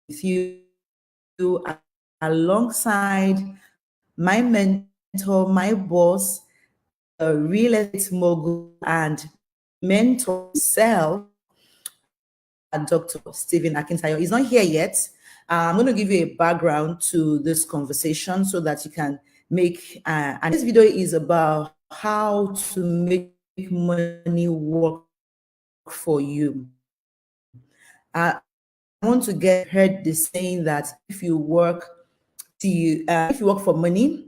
you alongside my mentor, my boss, a real estate mogul and mentor himself, Dr. Stephen Akintayo. He's not here yet. I'm going to give you a background to this conversation so that you can make, and this video is about how to make money work for you. I want to get heard the saying that if you work for money,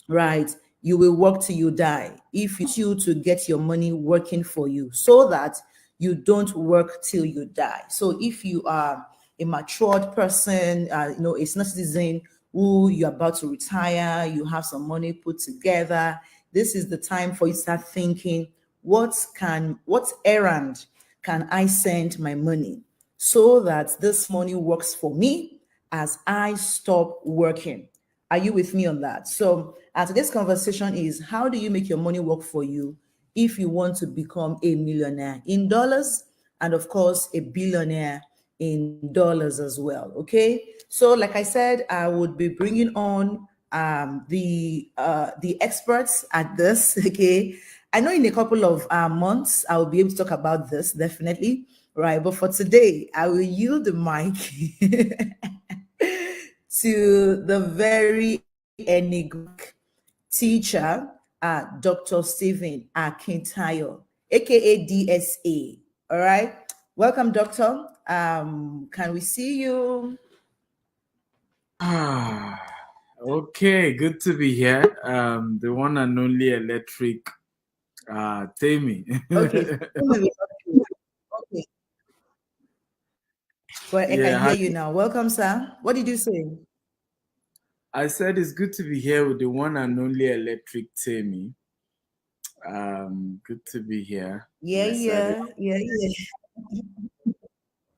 right, you will work till you die. If you to get your money working for you so that you don't work till you die. So if you are a matured person, a senior citizen who you're about to retire, you have some money put together, this is the time for you to start thinking, what errand can I send my money so that this money works for me as I stop working? Are you with me on that? So today's conversation is, how do you make your money work for you if you want to become a millionaire in dollars and of course a billionaire in dollars as well? Okay. So like I said, I would be bringing on the experts at this. Okay. I know in a couple of months I will be able to talk about this definitely, right? But for today, I will yield the mic to the very enigmatic teacher, Dr. Stephen Akintayo, aka DSA. All right. Welcome, Doctor. Can we see you? Okay, good to be here. The one and only electric Tammy. Okay. Okay. Well, I can hear you now. Welcome, sir. What did you say? I said it's good to be here with the one and only electric Tammy. Good to be here. Yeah.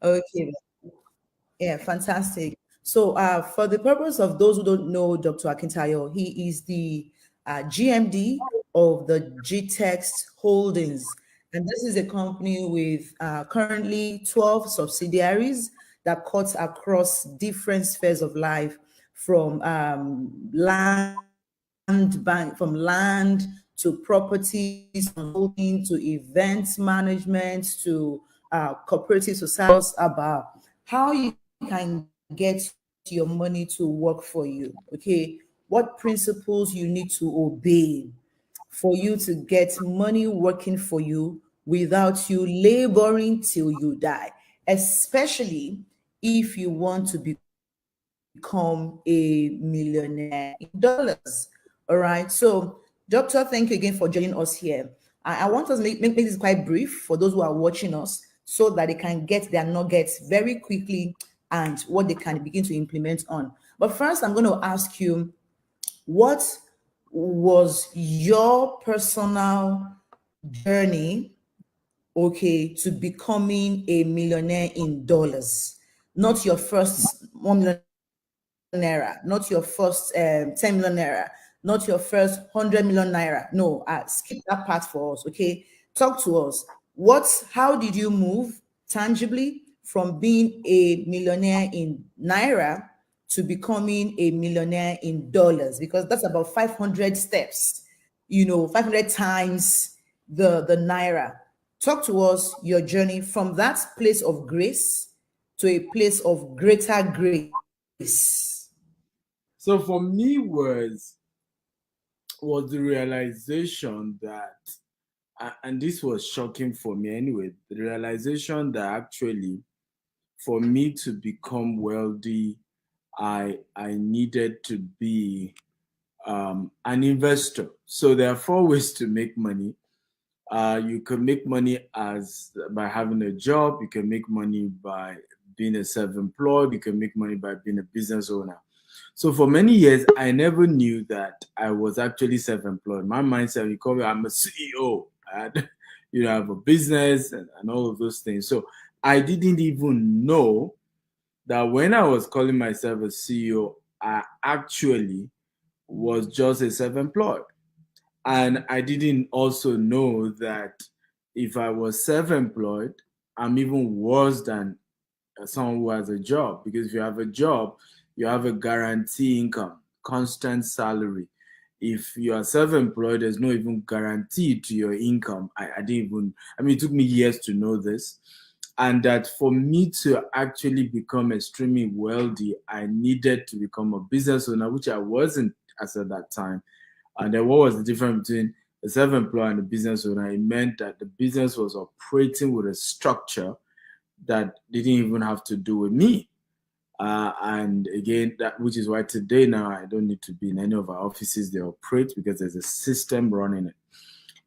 Okay. Yeah, fantastic. So, for the purpose of those who don't know Dr. Akintayo, he is the GMD of the GTEX Holdings. And this is a company with currently 12 subsidiaries that cuts across different spheres of life, from from land to properties, consulting to events management to cooperative societies, about how you can get your money to work for you. Okay, what principles you need to obey for you to get money working for you without you laboring till you die, especially if you want to become a millionaire in dollars. All right. So, Doctor, thank you again for joining us here. I want us to make this quite brief for those who are watching us so that they can get their nuggets very quickly and what they can begin to implement on. But first, I'm going to ask you, what was your personal journey, okay, to becoming a millionaire in dollars? Not your first 1 million naira, not your first 10 million naira, not your first 100 million naira. No, skip that part for us. Okay, talk to us. How did you move tangibly from being a millionaire in naira to becoming a millionaire in dollars? Because that's about 500 steps, 500 times the naira. Talk to us your journey from that place of grace to a place of greater grace. So for me was the realization that, and this was shocking for me anyway, the realization that actually for me to become wealthy, I needed to be an investor. So there are four ways to make money. You can make money by having a job. You can make money by being a self-employed. You can make money by being a business owner. So for many years, I never knew that I was actually self-employed. My mindset, you call me, I'm a CEO. I had, I have a business and all of those things. So I didn't even know that when I was calling myself a CEO, I actually was just a self-employed. And I didn't also know that if I was self-employed, I'm even worse than someone who has a job, because if you have a job, you have a guarantee income, constant salary. If you are self-employed, there's no even guarantee to your income. I didn't even, I mean, it took me years to know this. And that for me to actually become extremely wealthy, I needed to become a business owner, which I wasn't as at that time. And then what was the difference between a self-employed and a business owner? It meant that the business was operating with a structure that didn't even have to do with me. And again, that which is why today now I don't need to be in any of our offices. They operate because there's a system running it.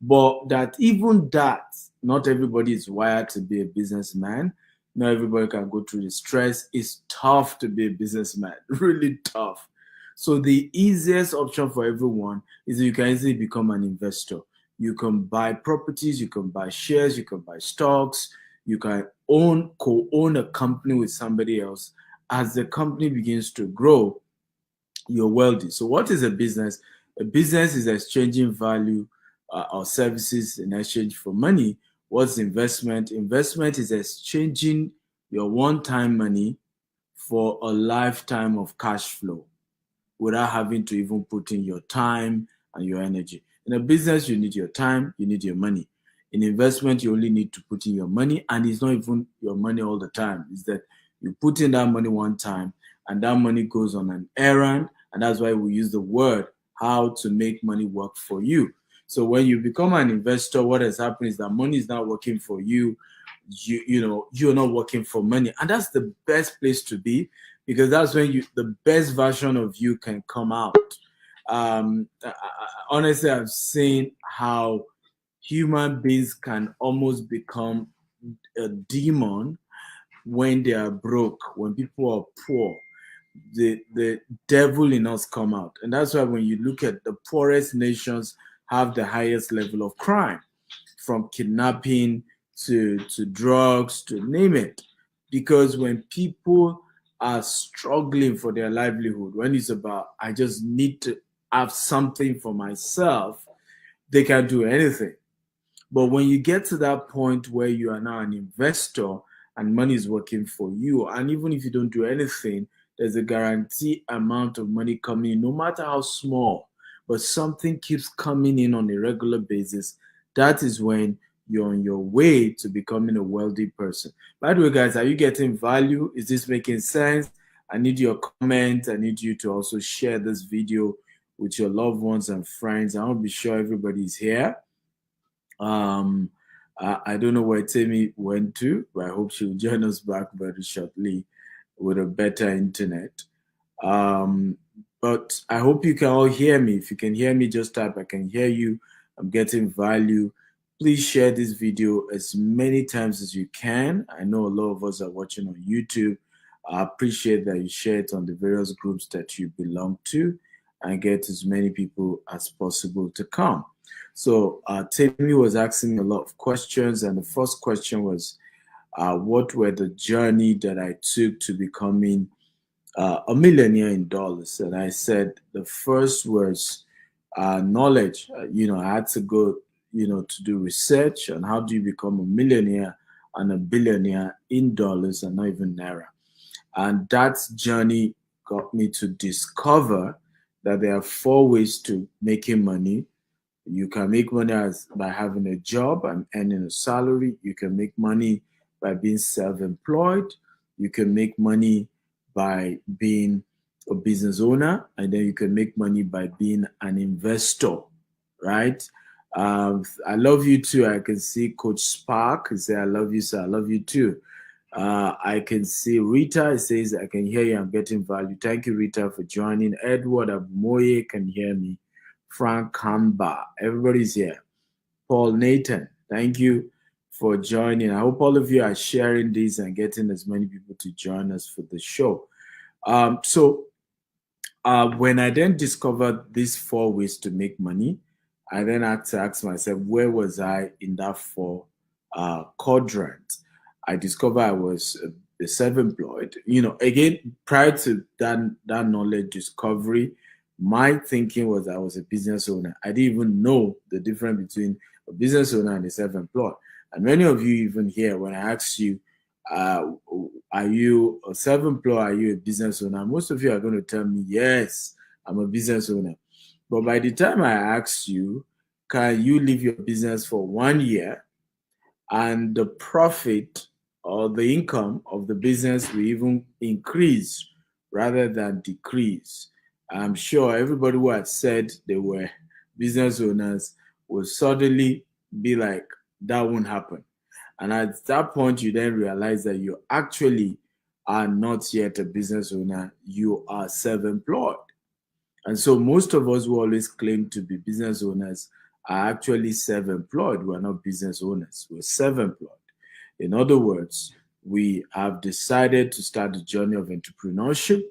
But that even that, not everybody is wired to be a businessman. Not everybody can go through the stress. It's tough to be a businessman, really tough. So the easiest option for everyone is that you can easily become an investor. You can buy properties, you can buy shares, you can buy stocks, you can co-own a company with somebody else. As the company begins to grow, you're wealthy. So what is a business? A business is exchanging value or services in exchange for money. What's investment? Investment is exchanging your one-time money for a lifetime of cash flow without having to even put in your time and your energy. In a business, you need your time, you need your money. In investment, you only need to put in your money, and it's not even your money all the time. It's that you put in that money one time, and that money goes on an errand, and that's why we use the word how to make money work for you. So when you become an investor, what has happened is that money is not working for you. You're not working for money, and that's the best place to be, because that's when the best version of you can come out. Honestly, I've seen how human beings can almost become a demon when they are broke, when people are poor. The devil in us come out, and that's why when you look at the poorest nations have the highest level of crime, from kidnapping to drugs, to name it. Because when people are struggling for their livelihood, when it's about, I just need to have something for myself, they can do anything. But when you get to that point where you are now an investor and money is working for you, and even if you don't do anything, there's a guaranteed amount of money coming in, no matter how small, but something keeps coming in on a regular basis. That is when you're on your way to becoming a wealthy person. By the way, guys, are you getting value? Is this making sense? I need your comment. I need you to also share this video with your loved ones and friends. I want to be sure everybody's here. I don't know where Tammy went to, but I hope she'll join us back very shortly with a better internet. But I hope you can all hear me. If you can hear me, just type, I can hear you. I'm getting value. Please share this video as many times as you can. I know a lot of us are watching on YouTube. I appreciate that you share it on the various groups that you belong to and get as many people as possible to come. So Tammy was asking me a lot of questions, and the first question was, what were the journey that I took to becoming a millionaire in dollars? And I said the first was knowledge. I had to go, to do research on how do you become a millionaire and a billionaire in dollars and not even naira. And that journey got me to discover that there are 4 ways to making money. You can make money by having a job and earning a salary. You can make money by being self-employed. You can make money by being a business owner, and then you can make money by being an investor, right? I love you too. I can see Coach Spark say, I love you, sir. I love you too. I can see Rita says, I can hear you. I'm getting value. Thank you, Rita, for joining. Edward Abumoye can hear me. Frank Kamba, everybody's here. Paul Nathan, thank you for joining. I hope all of you are sharing this and getting as many people to join us for the show. When I then discovered these 4 ways to make money, I then had to ask myself, where was I in that 4 quadrant? I discovered I was self-employed. Again, prior to that knowledge discovery, my thinking was I was a business owner. I didn't even know the difference between a business owner and a self-employed. And many of you even here, when I asked you, are you a self-employed? Are you a business owner? Most of you are going to tell me, yes, I'm a business owner. But by the time I ask you, can you leave your business for 1 year and the profit or the income of the business will even increase rather than decrease? I'm sure everybody who had said they were business owners will suddenly be like, that won't happen. And at that point, you then realize that you actually are not yet a business owner, you are self employed. And so, most of us who always claim to be business owners are actually self employed. We're not business owners, we're self employed. In other words, we have decided to start the journey of entrepreneurship.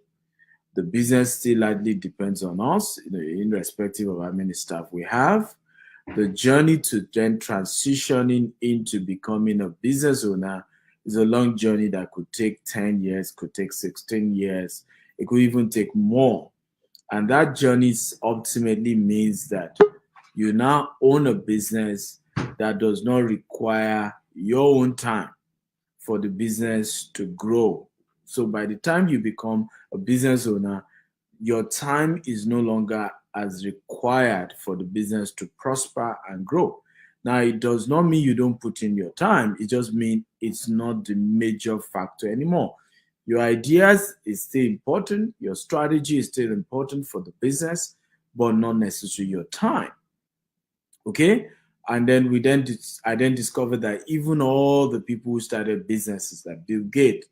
The business still largely depends on us, irrespective of how many staff we have. The journey to then transitioning into becoming a business owner is a long journey that could take 10 years, could take 16 years, it could even take more. And that journey ultimately means that you now own a business that does not require your own time for the business to grow. So by the time you become a business owner, your time is no longer as required for the business to prosper and grow. Now, it does not mean you don't put in your time. It just means it's not the major factor anymore. Your ideas is still important. Your strategy is still important for the business, but not necessarily your time. Okay. And then I then discovered that even all the people who started businesses like Bill Gates,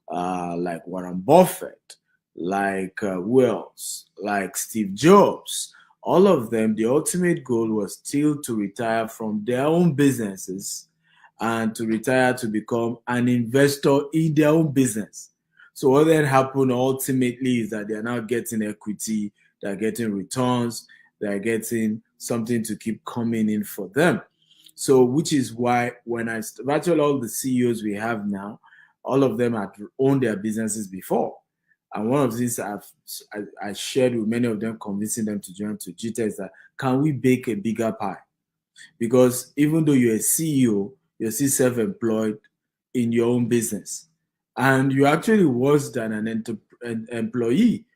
like Warren Buffett, like who else? Like Steve Jobs, all of them, the ultimate goal was still to retire from their own businesses and to retire to become an investor in their own business. So what then happened ultimately is that they are now getting equity, they're getting returns, they're getting something to keep coming in for them. So which is why when virtually all the CEOs we have now, all of them had owned their businesses before. And one of the things I shared with many of them, convincing them to join to Jita, is that can we bake a bigger pie? Because even though you're a CEO, you're still self-employed in your own business. And you're actually worse than an employee,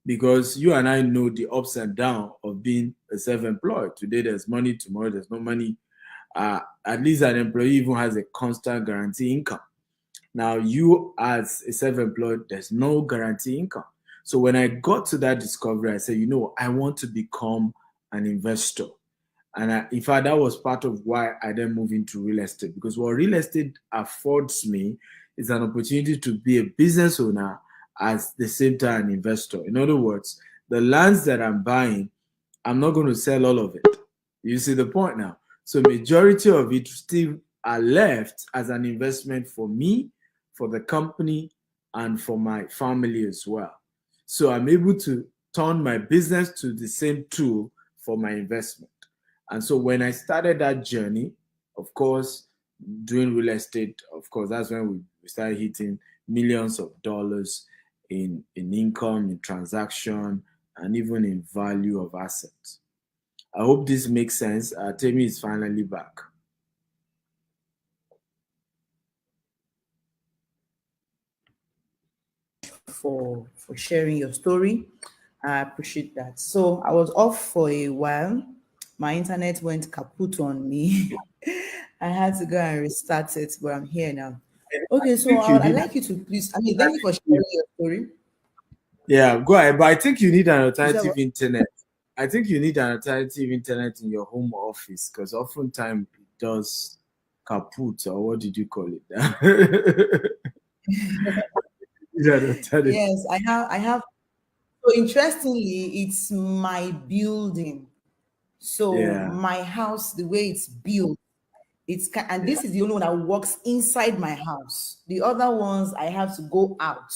because you and I know the ups and downs of being a self-employed. Today there's money, tomorrow there's no money. At least an employee even has a constant guarantee income. Now, you as a self-employed, there's no guarantee income. So when I got to that discovery, I said, I want to become an investor. And in fact, that was part of why I then moved into real estate, because what real estate affords me is an opportunity to be a business owner at the same time an investor. In other words, the lands that I'm buying, I'm not going to sell all of it. You see the point now? So majority of it still are left as an investment for me, for the company, and for my family as well. So I'm able to turn my business to the same tool for my investment. And so when I started that journey, of course, doing real estate, of course, that's when we started hitting millions of dollars in income, in transaction, and even in value of assets. I hope this makes sense. Temi is finally back. For sharing your story. I appreciate that. So I was off for a while. My internet went kaput on me. I had to go and restart it, but I'm here now. Okay, so I'd like you to please. Thank you for sharing your story. Yeah, go ahead. But I think you need an alternative what? internet. I think you need an alternative internet in your home office, because oftentimes it does kaput, or what did you call it? Yes, I have. So interestingly, it's my building. So Yeah. my house, the way it's built, and this is the only one that works inside my house. The other ones I have to go out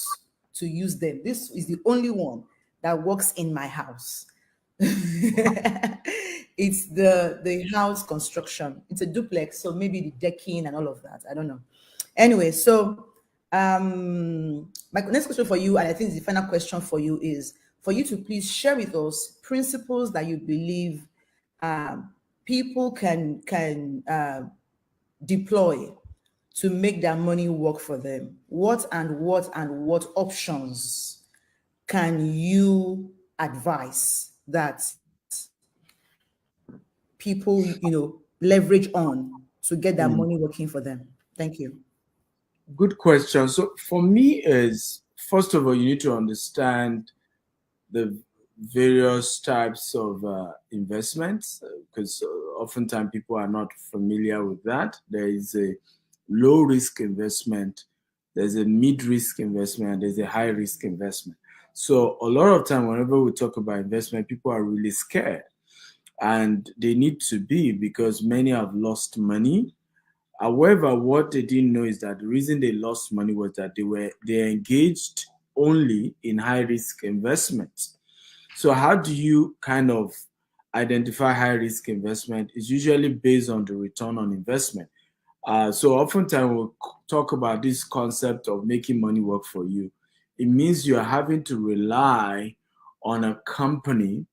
to use them. This is the only one that works in my house. It's the house construction. It's a duplex, so maybe the decking and all of that. I don't know. Anyway, so my next question for you, and I think the final question for you, is for you to please share with us principles that you believe people can deploy to make their money work for them? What options can you advise that people, leverage on to get their Mm. money working for them? Thank you. Good question. So for me is, first of all, you need to understand the various types of investments, because oftentimes people are not familiar with that. There is a low risk investment, there's a mid risk investment, and there's a high risk investment. So a lot of time whenever we talk about investment, people are really scared, and they need to be, because many have lost money. However, what they didn't know is that the reason they lost money was that they engaged only in high risk investments. So how do you kind of identify high risk investment? It's usually based on the return on investment. So oftentimes we'll talk about this concept of making money work for you. It means you're having to rely on a company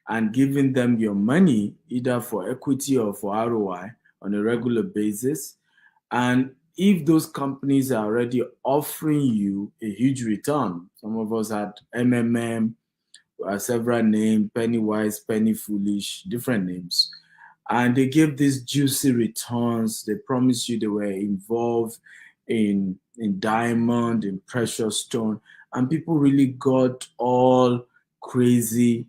and giving them your money either for equity or for ROI on a regular basis. And if those companies are already offering you a huge return, some of us had MMM, several names, Pennywise, Penny Foolish, different names. And they gave these juicy returns. They promised you they were involved in diamond, in precious stone. And people really got all crazy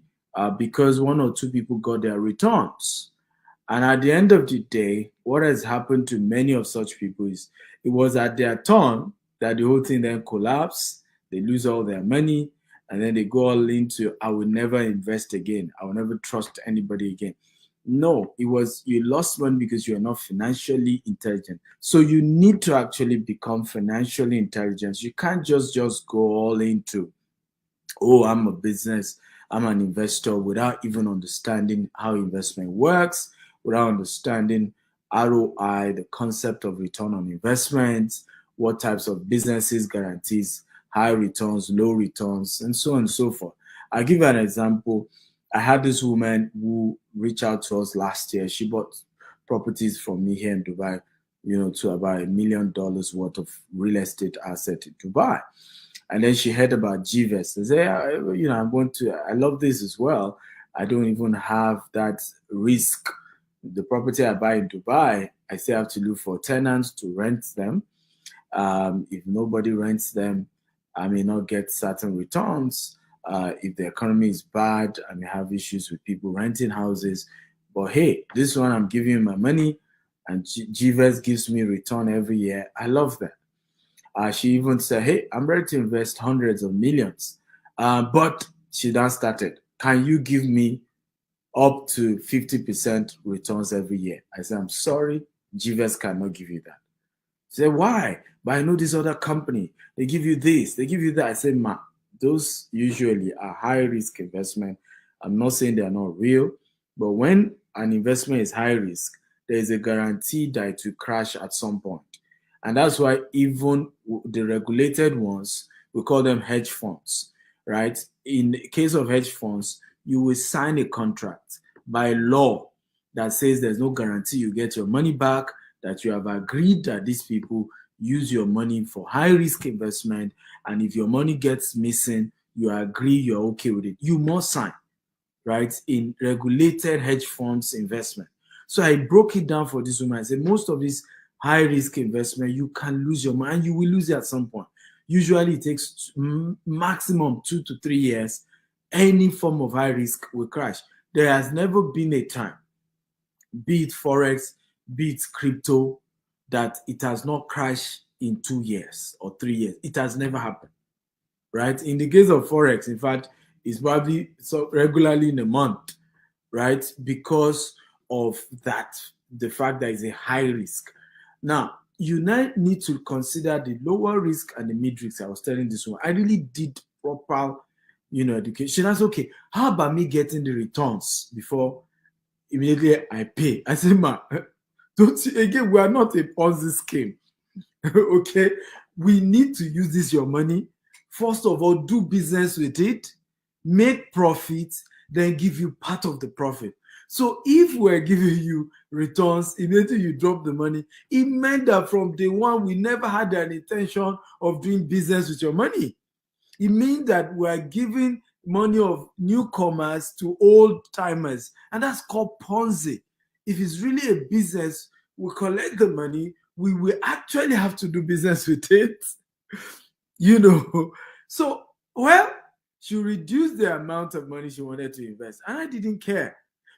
because one or two people got their returns. And at the end of the day, what has happened to many of such people is it was at their turn that the whole thing then collapsed. They lose all their money, and then they go all into, I will never invest again. I will never trust anybody again. No, it was you lost money because you're not financially intelligent. So you need to actually become financially intelligent. You can't just go all into, oh, I'm a business, I'm an investor, without even understanding how investment works, without understanding ROI, the concept of return on investment, what types of businesses guarantees high returns, low returns, and so on and so forth. I'll give you an example. I had this woman who reached out to us last year. She bought properties from me here in Dubai, to about $1 million worth of real estate asset in Dubai. And then she heard about GVest. I said, I love this as well. I don't even have that risk. The property I buy in Dubai, I still have to look for tenants to rent them. If nobody rents them, I may not get certain returns. If the economy is bad, I may have issues with people renting houses. But hey, this one, I'm giving you my money, and GVest gives me return every year. I love that. She even said, hey, I'm ready to invest hundreds of millions. But she then started, can you give me up to 50% returns every year? I said, I'm sorry, GVest cannot give you that. She said, why? But I know this other company, they give you this, they give you that. I said, ma, those usually are high risk investment. I'm not saying they're not real, but when an investment is high risk, there is a guarantee that it will crash at some point. And that's why even the regulated ones, we call them hedge funds, right? In the case of hedge funds, you will sign a contract by law that says there's no guarantee you get your money back, that you have agreed that these people use your money for high risk investment. And if your money gets missing, you agree you're okay with it. You must sign, right? In regulated hedge funds investment. So I broke it down for this woman. I said, most of these high risk investment, you can lose your money and you will lose it at some point. Usually it takes maximum 2 to 3 years. Any form of high risk will crash. There has never been a time, be it Forex, be it crypto, that it has not crashed in 2 years or 3 years. It has never happened, right? In the case of Forex, in fact, it's probably so regularly in a month, right? Because of that, the fact that it's a high risk. Now, you now need to consider the lower risk and the mid risk. I was telling this one, I really did proper, education. That's okay. How about me getting the returns before immediately I pay? I said, ma, don't you, again, we are not a Ponzi scheme. Okay, we need to use this your money. First of all, do business with it, make profit, then give you part of the profit. So if we're giving you returns, immediately you drop the money, it meant that from day one, we never had an intention of doing business with your money. It means that we're giving money of newcomers to old timers, and that's called Ponzi. If it's really a business, we collect the money, we will actually have to do business with it. So, well, she reduced the amount of money she wanted to invest, and I didn't care,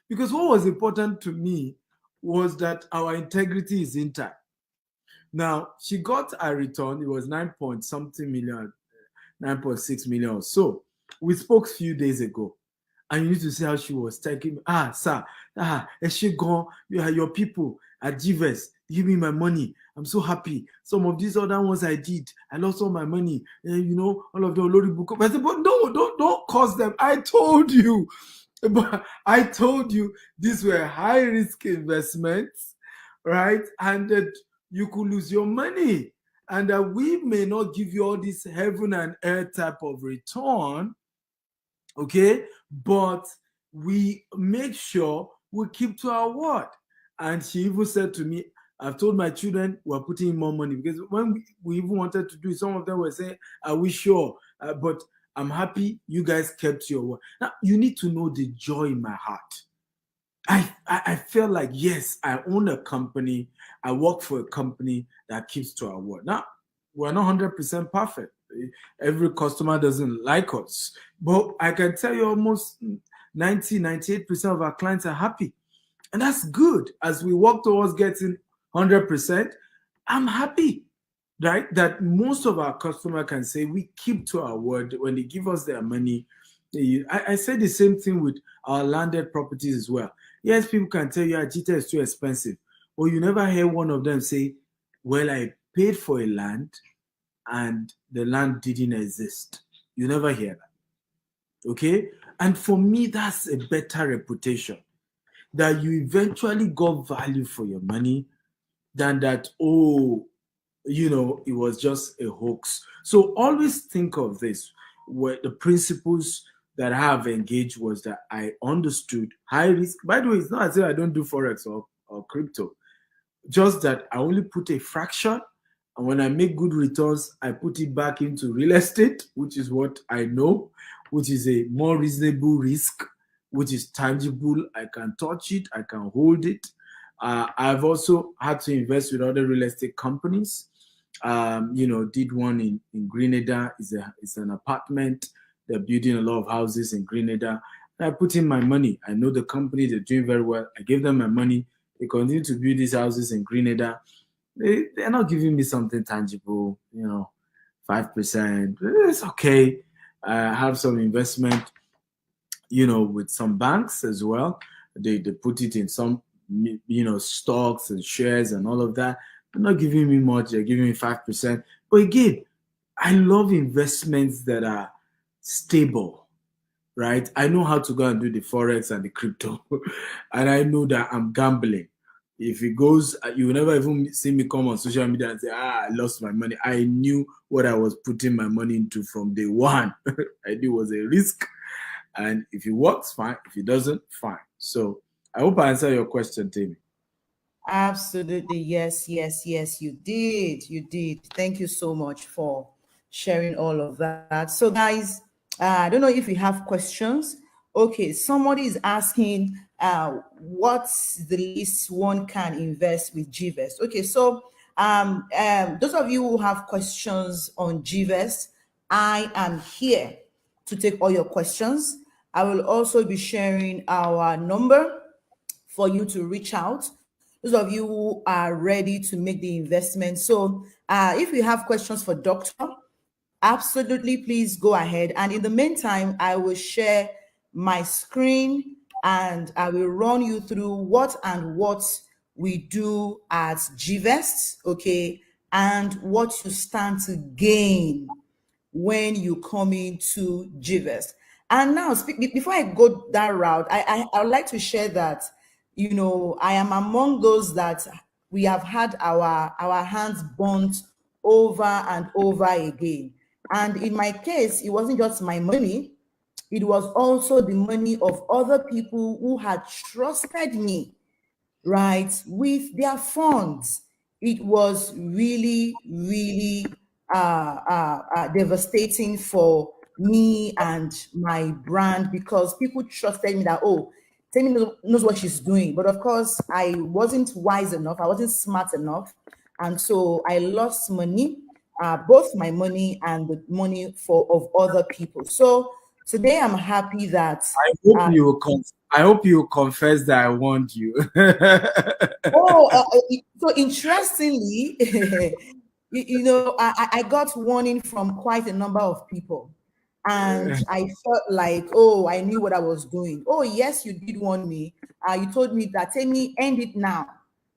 because what was important to me was that our integrity is intact. Now, she got a return. It was 9 point something million, 9.6 million or so. We spoke a few days ago, and you need to see how she was taking me. Sir, is she gone? Your people at GVES, give me my money. I'm so happy. Some of these other ones I did, I lost all my money. All of the Olori book. I said, but no, don't cost them. I told you. But I told you these were high risk investments, right? And that you could lose your money, and that we may not give you all this heaven and earth type of return, okay? But we make sure we keep to our word. And she even said to me, I've told my children we're putting in more money, because when we even wanted to do it, some of them were saying, are we sure? But I'm happy you guys kept your word. Now, you need to know the joy in my heart. I felt like, yes, I own a company. I work for a company that keeps to our word. Now, we're not 100% perfect. Every customer doesn't like us. But I can tell you almost 98% of our clients are happy. And that's good. As we work towards getting 100%, I'm happy, right? That most of our customers can say we keep to our word when they give us their money. I say the same thing with our landed properties as well. Yes, people can tell you Ajita is too expensive. Or you never hear one of them say, well, I paid for a land and the land didn't exist. You never hear that. Okay? And for me, that's a better reputation. That you eventually got value for your money than that, it was just a hoax. So always think of this. Where the principles that I have engaged was that I understood high risk. By the way, it's not as if I don't do Forex or crypto. Just that I only put a fraction, and when I make good returns, I put it back into real estate, which is what I know, which is a more reasonable risk, which is tangible. I can touch it, I can hold it. I've also had to invest with other real estate companies. Did one in Grenada. It's an apartment. They're building a lot of houses in Grenada. I put in my money. I know the company, they're doing very well. I gave them my money. They continue to build these houses in Grenada. They're not giving me something tangible, 5%. It's okay. I have some investment, with some banks as well. They put it in some, stocks and shares and all of that. They're not giving me much. They're giving me 5%. But again, I love investments that are stable, right? I know how to go and do the Forex and the crypto. And I know that I'm gambling. If it goes, you will never even see me come on social media and say, I lost my money. I knew what I was putting my money into from day one. I knew it was a risk. And if it works, fine. If it doesn't, fine. So I hope I answered your question, Tammy. Absolutely. Yes, yes, yes, you did. You did. Thank you so much for sharing all of that. So, guys, I don't know if you have questions. Okay, somebody is asking, what's the least one can invest with GVES? Okay, so those of you who have questions on GVES, I am here to take all your questions. I will also be sharing our number for you to reach out. Those of you who are ready to make the investment. So if you have questions for Doctor, absolutely please go ahead. And in the meantime, I will share my screen and I will run you through what we do at GVES, okay, and what you stand to gain when you come into GVES. And now, before I go that route, I would like to share that, I am among those that we have had our hands burnt over and over again. And in my case, it wasn't just my money. it was also the money of other people who had trusted me, right, with their funds. It was really, really devastating for me and my brand, because people trusted me that, oh, Temi knows what she's doing. But of course, I wasn't wise enough, I wasn't smart enough. And so I lost money, both my money and the money of other people. So today I'm happy that I hope you confess that I warned you. So interestingly, I got warning from quite a number of people, and I felt like, oh, I knew what I was doing. Oh, yes, you did warn me. You told me that, Temi, end it now.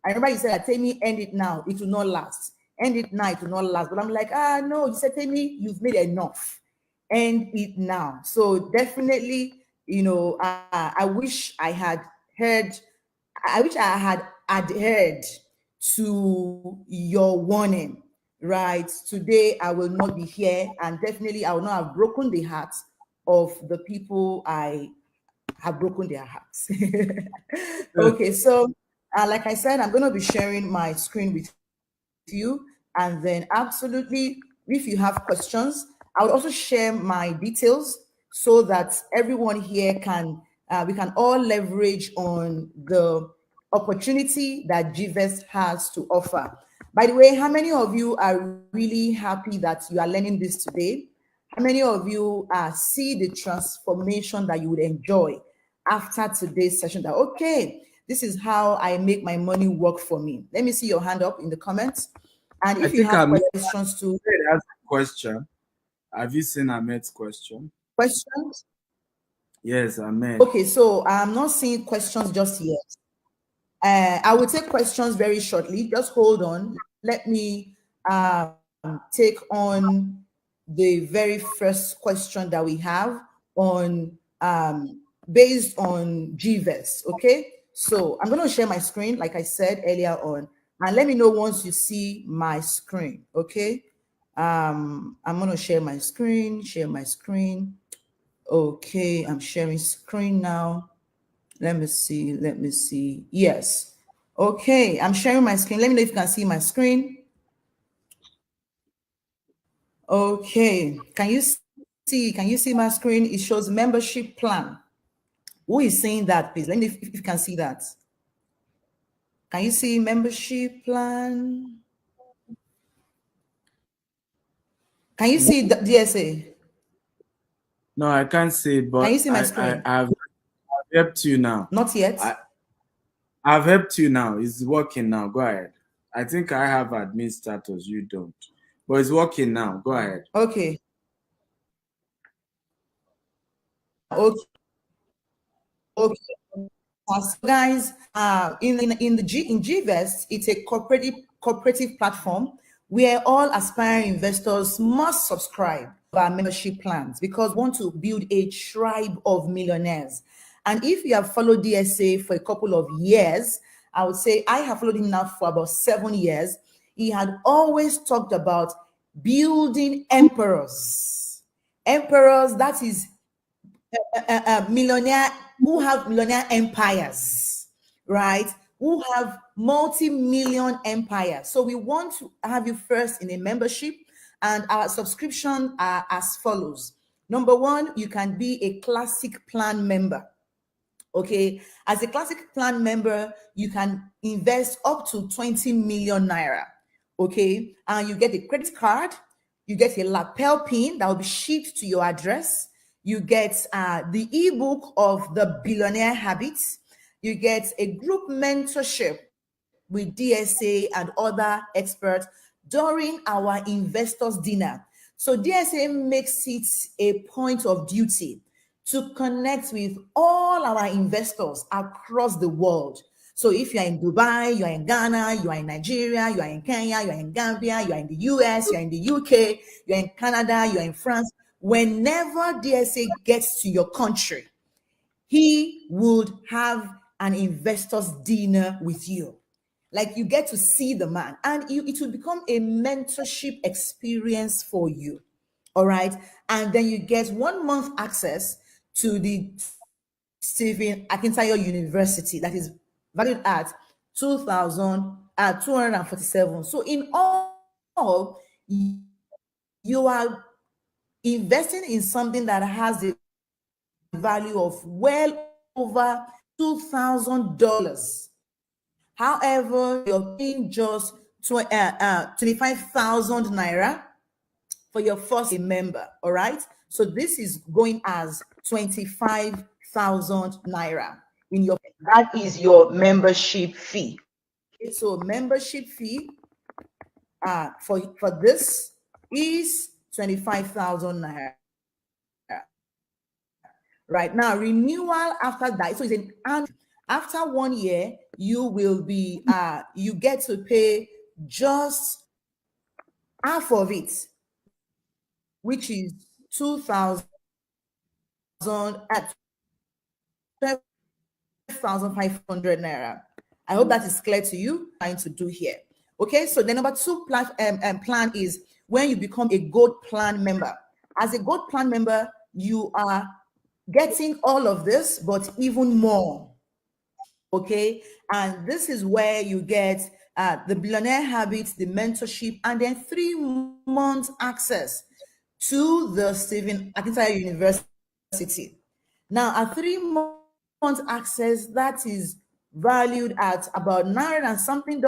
I remember you said that, Temi, end it now. It will not last. End it now. It will not last. But I'm like, no. You said, Temi, you've made enough. End it now. So definitely, I wish I had heard. I wish I had adhered to your warning, right? Today, I will not be here, and definitely, I will not have broken the hearts of the people I have broken their hearts. Okay, so like I said, I'm going to be sharing my screen with you, and then absolutely, if you have questions, I would also share my details so that everyone here can we can all leverage on the opportunity that GVEST has to offer. By the way, how many of you are really happy that you are learning this today? How many of you see the transformation that you would enjoy after today's session? That, okay, this is how I make my money work for me. Let me see your hand up in the comments. And if you have questions too. Ask a question. Have you seen Ahmed's question? Questions? Yes, Ahmed. Okay, so I'm not seeing questions just yet. I will take questions very shortly. Just hold on. Let me take on the very first question that we have on based on GVEST. Okay, so I'm going to share my screen, like I said earlier on, and let me know once you see my screen. Okay, I'm going to share my screen. Okay, I'm sharing screen now. Let me see. Yes. Okay, I'm sharing my screen. Let me know if you can see my screen. Okay, can you see my screen? It shows membership plan. Who is saying that, please? Let me know if you can see that. Can you see membership plan? Can you see the DSA? No, I can't see, but can you see my screen? I've helped you now. Not yet. I've helped you now. It's working now. Go ahead. I think I have admin status. You don't, but it's working now. Go ahead. Okay. Okay. So guys, in GVEST, it's a cooperative platform where all aspiring investors must subscribe to our membership plans, because we want to build a tribe of millionaires. And if you have followed DSA for a couple of years, I would say I have followed him now for about 7 years. He had always talked about building emperors. Emperors, that is millionaire who have millionaire empires, right? Who have multi-million empires. So we want to have you first in a membership, and our subscription are as follows. Number one, you can be a classic plan member. Okay, as a classic plan member, you can invest up to 20 million naira. Okay, and you get a credit card, you get a lapel pin that will be shipped to your address. You get the ebook of the Billionaire Habits. You get a group mentorship with DSA and other experts during our investors dinner. So DSA makes it a point of duty to connect with all our investors across the world. So if you're in Dubai, you're in Ghana, you're in Nigeria, you're in Kenya, you're in Gambia, you're in the US, you're in the UK, you're in Canada, you're in France, whenever DSA gets to your country, he would have an investors dinner with you. Like, you get to see the man, and it will become a mentorship experience for you. All right. And then you get 1 month access to the Stephen Akintayo University that is valued at 2,247. So in all, you are investing in something that has a value of well over $2,000. However, you're paying just 25,000 naira for your first member. All right. So this is going as 25,000 naira in your, that is your membership fee. So membership fee for this is 25,000 naira. Right now, renewal after that. So it's after 1 year, you will be you get to pay just half of it, which is 2,000 at 12,500 naira. I hope that is clear to you. Trying to do here. Okay, so the number two plan is when you become a gold plan member. As a gold plan member, you are getting all of this, but even more. Okay, and this is where you get the Billionaire Habits, the mentorship, and then 3 months access to the Stephen Akintayo University. Now, a 3 months access that is valued at about $9 and something,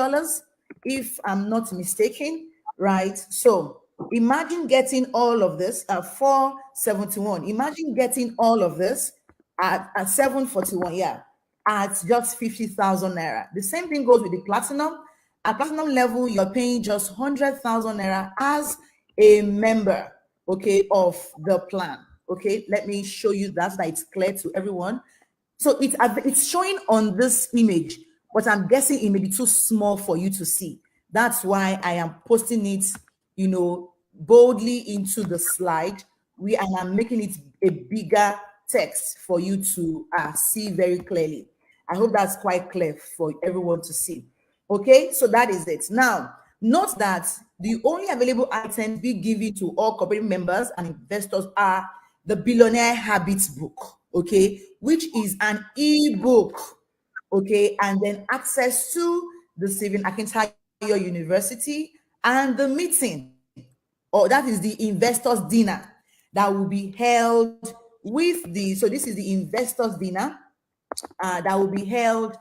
if I'm not mistaken, right? So imagine getting all of this at 471. Imagine getting all of this at 741. Yeah, at just 50,000 naira. The same thing goes with the platinum. At platinum level, you're paying just 100,000 naira as a member, okay, of the plan. Okay, let me show you that so that it's clear to everyone. So it's showing on this image, but I'm guessing it may be too small for you to see. That's why I am posting it, you know, boldly into the slide. And I'm making it a bigger text for you to see very clearly. I hope that's quite clear for everyone to see. Okay, so that is it. Now, note that the only available items be given to all corporate members and investors are the Billionaire Habits book, okay, which is an e-book, okay, and then access to the Stephen Akintayo University and the meeting, or that is the investors dinner that will be held with the, so this is the investors dinner that will be held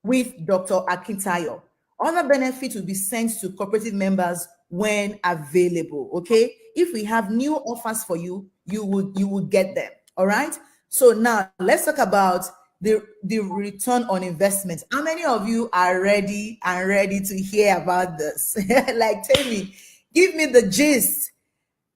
with Dr. Akintayo. Other benefits will be sent to cooperative members when available. Okay, if we have new offers for you, you would get them. All right. So now let's talk about the return on investment. How many of you are ready to hear about this? Like, tell me, give me the gist.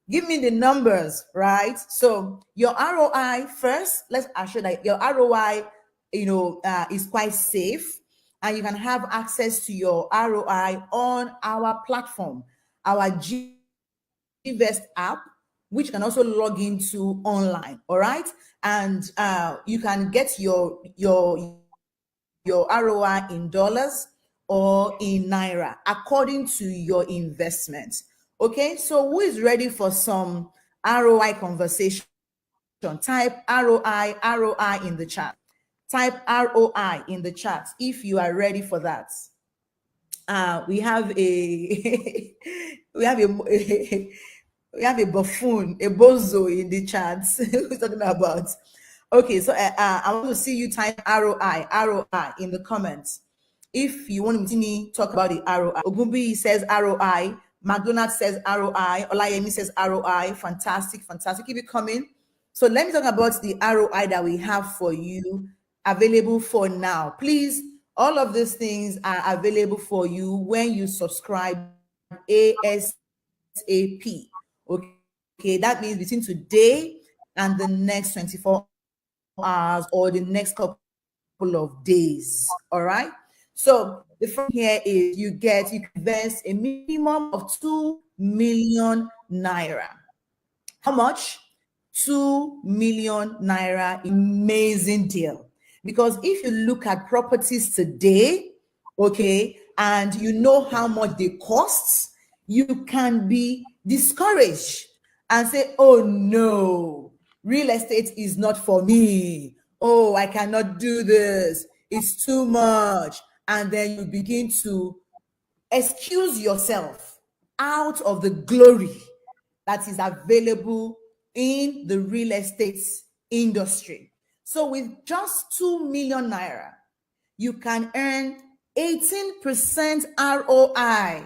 Give me the numbers, right? So your ROI first, let's assure that your ROI, is quite safe, and you can have access to your ROI on our platform, our GVest app, which you can also log into online. All right, and you can get your ROI in dollars or in naira according to your investment. Okay, so who is ready for some ROI conversation? Type ROI in the chat. Type ROI in the chat if you are ready for that. We have a we have a buffoon, a bozo in the chat. Who's talking about? Okay, so I want to see you type ROI in the comments. If you want to see me talk about the ROI, Ogumbi says ROI, McDonald says ROI, Olayemi says ROI. Fantastic. Keep it coming. So let me talk about the ROI that we have for you available for now. Please, all of these things are available for you when you subscribe ASAP. Okay, that means between today and the next 24 hours or the next couple of days. All right. So the first here is you can invest a minimum of 2 million naira. How much? 2 million naira. Amazing deal. Because if you look at properties today, okay, and you know how much they cost, you can be discouraged and say, oh no, real estate is not for me. Oh, I cannot do this. It's too much. And then you begin to excuse yourself out of the glory that is available in the real estate industry. So with just 2 million naira, you can earn 18% ROI.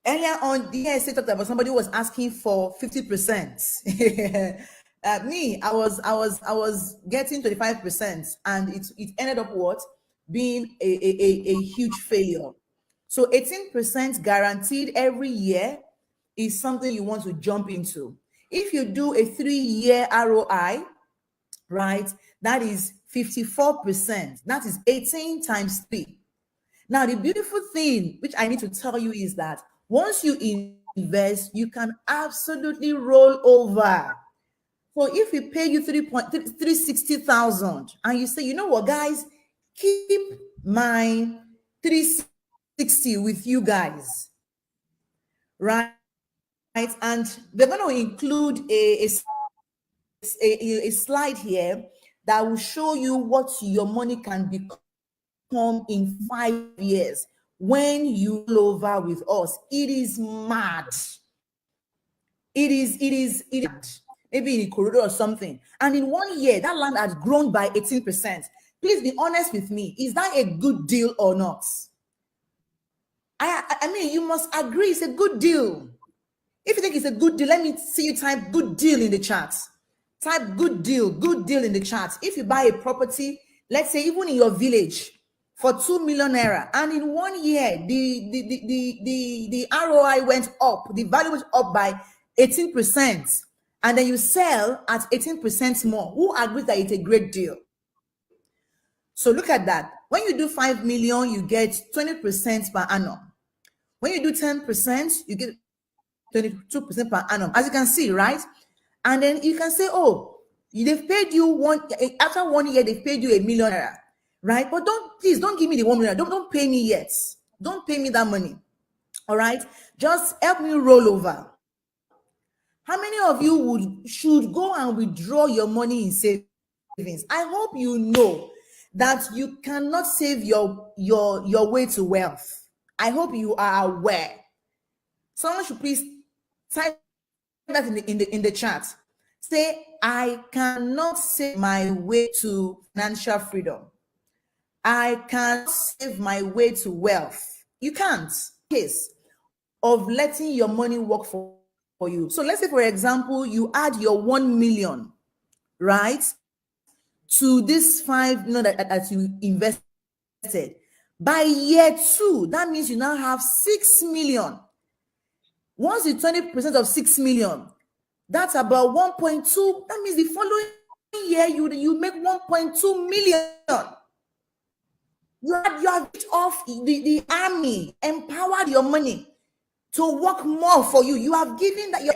Earlier on, the ESA talked about somebody was asking for 50%. I was getting 25%, and it ended up what? Being a huge failure. So 18% guaranteed every year is something you want to jump into. If you do a 3-year ROI, right, that is 54%. That is 18 times 3. Now, the beautiful thing, which I need to tell you, is that once you invest, you can absolutely roll over. So if we pay you 360,000 and you say, you know what, guys, keep my 360 with you guys, right? And we're going to include a slide here that will show you what your money can become in 5 years when you roll over with us. It is mad. It is maybe in a corridor or something. And in 1 year, that land has grown by 18%. Please be honest with me. Is that a good deal or not? I mean, you must agree it's a good deal. If you think it's a good deal, let me see you type good deal in the chat. Type good deal in the chat. If you buy a property, let's say even in your village, for 2 million naira, and in 1 year the ROI went up, the value went up by 18%, and then you sell at 18% more, who agrees that it's a great deal? So look at that. When you do 5 million, you get 20% per annum. When you do 10%, you get 22% per annum, as you can see, right? And then you can say, oh, they've paid you after 1 year, they've paid you 1 million naira, right? But please don't give me the 1 million. Don't pay me yet. Don't pay me that money. All right, just help me roll over. How many of you should go and withdraw your money in savings? I hope you know that you cannot save your way to wealth. I hope you are aware. Someone should please type that in the chat. Say, I cannot save my way to financial freedom. I can't save my way to wealth. You can't. Case of letting your money work for you. So let's say, for example, you add your 1 million, right, to this 5 million that you invested. By year 2, that means you now have 6 million. Once you 20% of 6 million, that's about 1.2. That means the following year you make 1.2 million. You have bit off the army, empowered your money to work more for you. You have given that your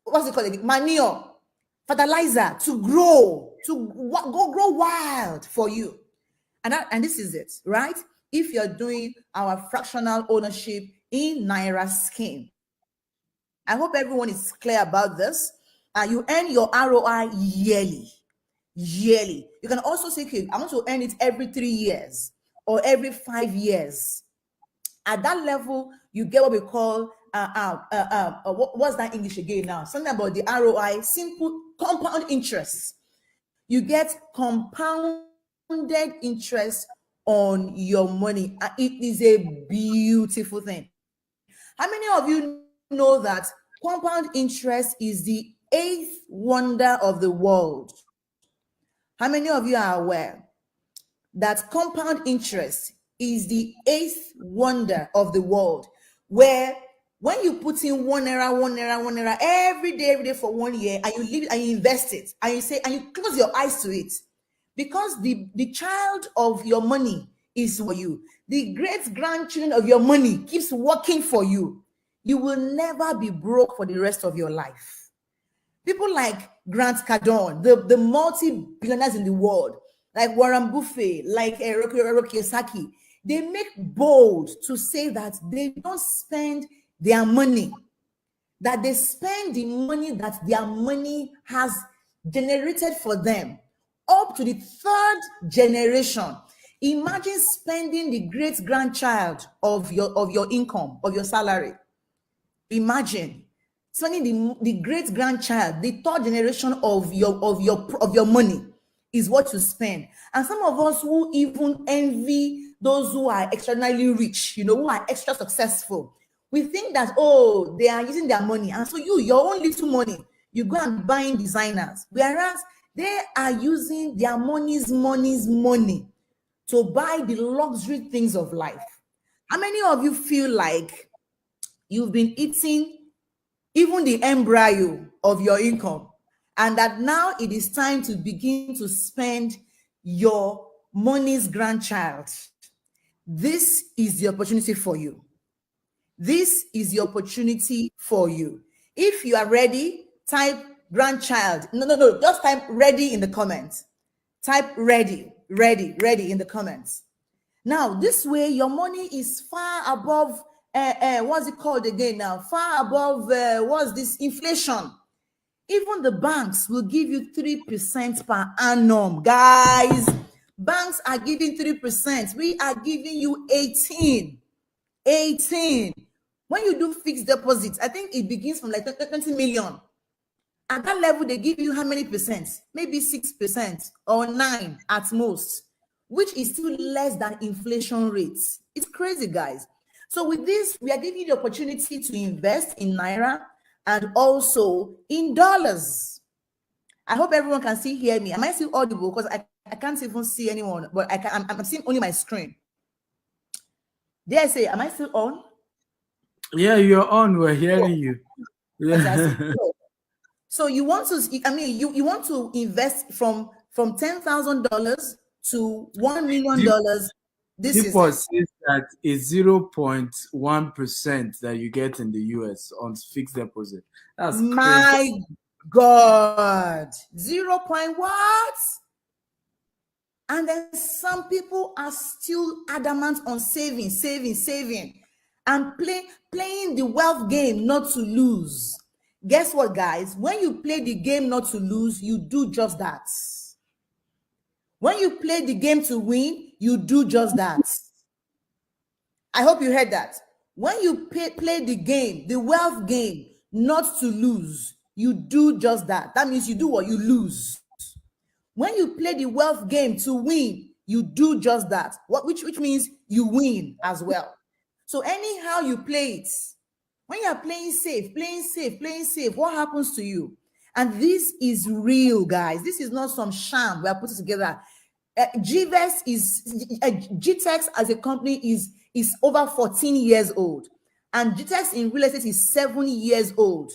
what's it called? Manure, fertilizer to grow, grow wild for you. And this is it, right? If you're doing our fractional ownership in Naira scheme, I hope everyone is clear about this. You earn your ROI yearly. You can also say, okay, I want to earn it every 3 years or every 5 years. At that level, you get what we call what's that English again now? Something about the ROI, simple compound interest. You get compounded interest on your money. It is a beautiful thing. How many of you know that compound interest is the 8th wonder of the world? How many of you are aware that compound interest is the 8th wonder of the world, where when you put in 1 naira every day for 1 year, and you leave it and you invest it, and you say, and you close your eyes to it, because the child of your money is for you, the great grandchildren of your money keeps working for you, you will never be broke for the rest of your life. People like Grant Cardone, the multi-billionaires in the world, like Warren Buffett, like Hiroki Kiyosaki, they make bold to say that they don't spend their money. that they spend the money that their money has generated for them up to the third generation. Imagine spending the great grandchild of your income, of your salary. Imagine spending the great grandchild, the third generation of your money is what you spend. And some of us who even envy those who are extraordinarily rich, who are extra successful, we think that, oh, they are using their money, and so your own little money, you go and buying designers, whereas they are using their money's money to buy the luxury things of life. How many of you feel like you've been eating even the embryo of your income, and that now it is time to begin to spend your money's grandchild? This is the opportunity for you. This is the opportunity for you. If you are ready, type grandchild. No, just type ready in the comments. Type ready in the comments. Now, this way, your money is far above, what's it called again now? Far above, what's this, inflation. Even the banks will give you 3% per annum. Guys, banks are giving 3%. We are giving you 18. When you do fixed deposits, I think it begins from like 20 million. At that level, they give you how many percent? Maybe 6% or 9% at most, which is still less than inflation rates. It's crazy, guys. So with this, we are giving you the opportunity to invest in Naira and also in dollars. I hope everyone can still hear me. Am I still audible? Because I can't even see anyone, but I'm seeing only my screen. Dare I say, am I still on? Yeah, you're on. We're hearing you. Yeah. So you want to, you want to invest from $10,000 to $1 million. This is says that it's 0.1% that you get in the US on fixed deposit. That's my crazy. God, 0. What? And then some people are still adamant on saving, and playing the wealth game not to lose. Guess what, guys? When you play the game not to lose, you do just that. When you play the game to win, you do just that. I hope you heard that. When you play the game, the wealth game, not to lose, you do just that. That means you do what? You lose. When you play the wealth game to win, you do just that. Which means you win as well. So anyhow you play it, when you are playing safe, what happens to you? And this is real, guys. This is not some sham we are putting together. GTEx as a company is over 14 years old, and GTEx in real estate is 7 years old.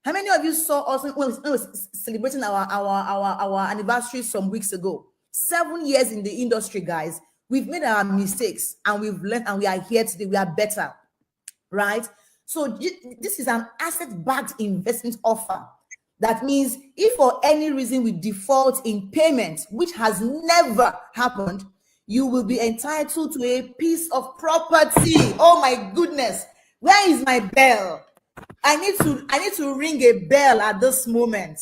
How many of you saw us when we were celebrating our anniversary some weeks ago? 7 years in the industry, guys. We've made our mistakes and we've learned, and we are here today. We are better, right? So this is an asset-backed investment offer. That means if for any reason we default in payment, which has never happened, you will be entitled to a piece of property. Oh my goodness. Where is my bell? I need to ring a bell at this moment.